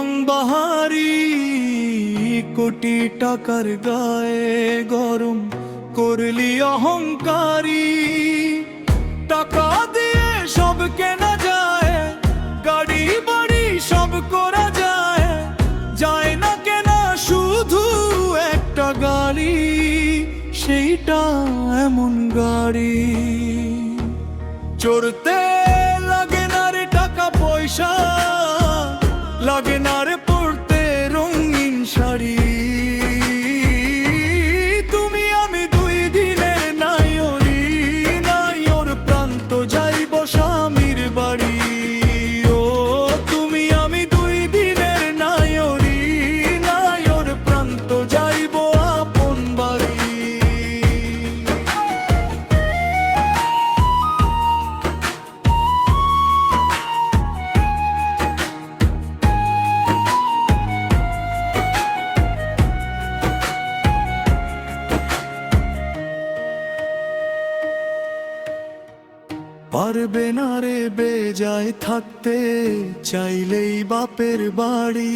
রং বাহারি, কোটি টাকার গায়ে গরম করলি অহংকারী। টাকা দিয়ে সব কেনা যায়, গাড়ি বাড়ি সব করা যায়, যায় না কেনা শুধু একটা গাড়ি, সেইটা এমন গাড়ি। চড়তে লাগে না রে টাকা পয়সা, লাগে না রে পড়তে রঙিন শাড়ি। তুমি আমি দুই দিনের নাইরি, নাইর প্রান্ত যাইব স্বামীর বাড়ি। ও তুমি আমি দুই দিনের নাইরি, নাইর প্রান্ত যাইব আপন বাড়ি। পারবে না রে বেজায় থাকতে চাইলেই বাপের বাড়ি।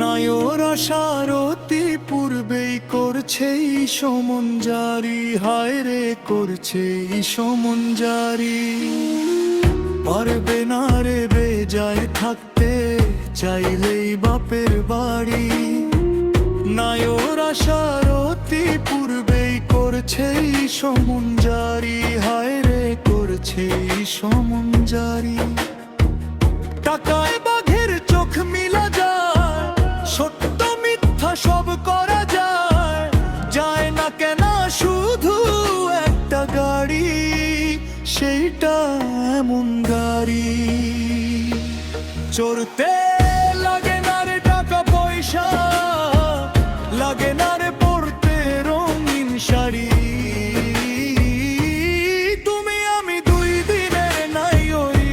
নায়র আশার অতি পূর্বেই করছে সমন জারি, হায় রে করছে সমন জারি। পারবে না রে বেজায় থাকতে চাইলেই বাপের বাড়ি। নায়র আশার অতি পূর্বেই করছে সমন জারি, হায় রে করছে সমন জারি। টাকায় বাঘের চোখ মিলা যায়, সত্য মিথ্যা সব করা যায়, যায় না কেনা শুধু একটা গাড়ি, সেইটা এমন গাড়ি। চড়তে লাগে না রে টাকা পয়সা, লাগে না রে পড়তে রঙিন শাড়ি। তুমি আমি দুই দিনের নাইরি,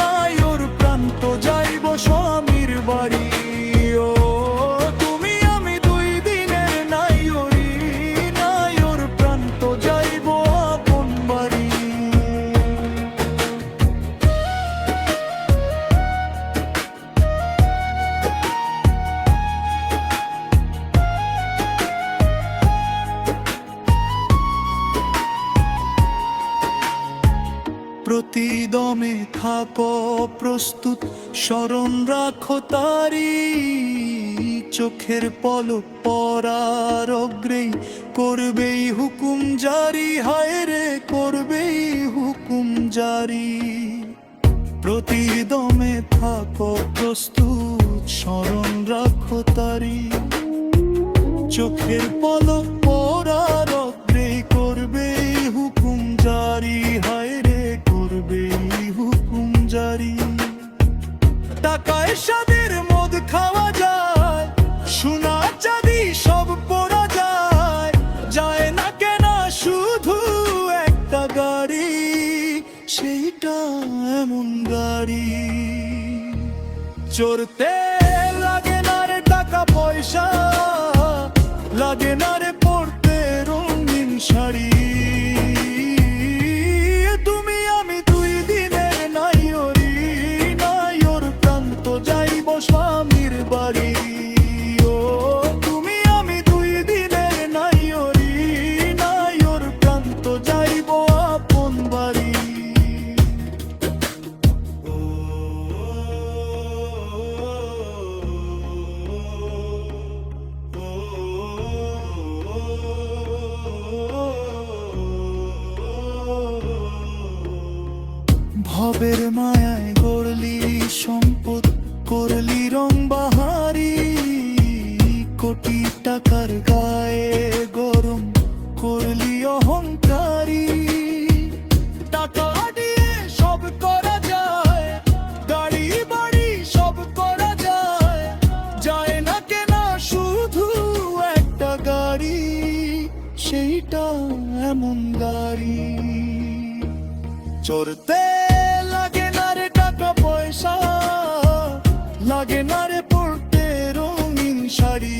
নাইর প্রান্ত যাইব স্বামীর বাড়ি। ও তুমি আমি দুই দিনের নাইরি, নাইর প্রান্ত যাইব আপন বাড়ি। প্রতিদমে থাকো প্রস্তুত, স্মরণ রাখো তারি। চোখের পলক পরার অগ্রেই করবেই হুকুম জারি, হায় রে করবেই হুকুম জারি। প্রতিদমে থাকো প্রস্তুত, স্মরণ রাখো তারি। চোখের পলক পরার অগ্রেই করবেই হুকুম জারি, হায় রে করবেই হুকুম জারি। টাকায় স্বাদের মদ খাওয়া যায়, সোনা চাঁদি সব পরা যায়, যায় না কেনা শুধু একটা গাড়ি, সেইটা এমন গাড়ি। চড়তে লাগে না রে টাকা পয়সা, লাগে না রে পড়তে রঙিন শাড়ি। তুমি আমি দুই দিনের নাইরি, নাইর প্রান্ত যাইব স্বামীর বাড়ি। ও তুমি আমি দুই দিনের নাইরি, নাইর প্রান্ত যাইব আপন বাড়ি। ভবের মায়ায় গড়লি সম্পদ, করলি রং বাহারি। কোটি টাকার গায়ে গরম করলি অহংকারী। টাকা দিয়ে সব করা যায়, গাড়ি বাড়ি সব করা যায়, যায় না কেনা শুধু একটা গাড়ি, সেইটা এমন গাড়ি। চড়তে লাগে না রে টাকা পয়সা, লাগে না রে পড়তে রঙিন শাড়ি।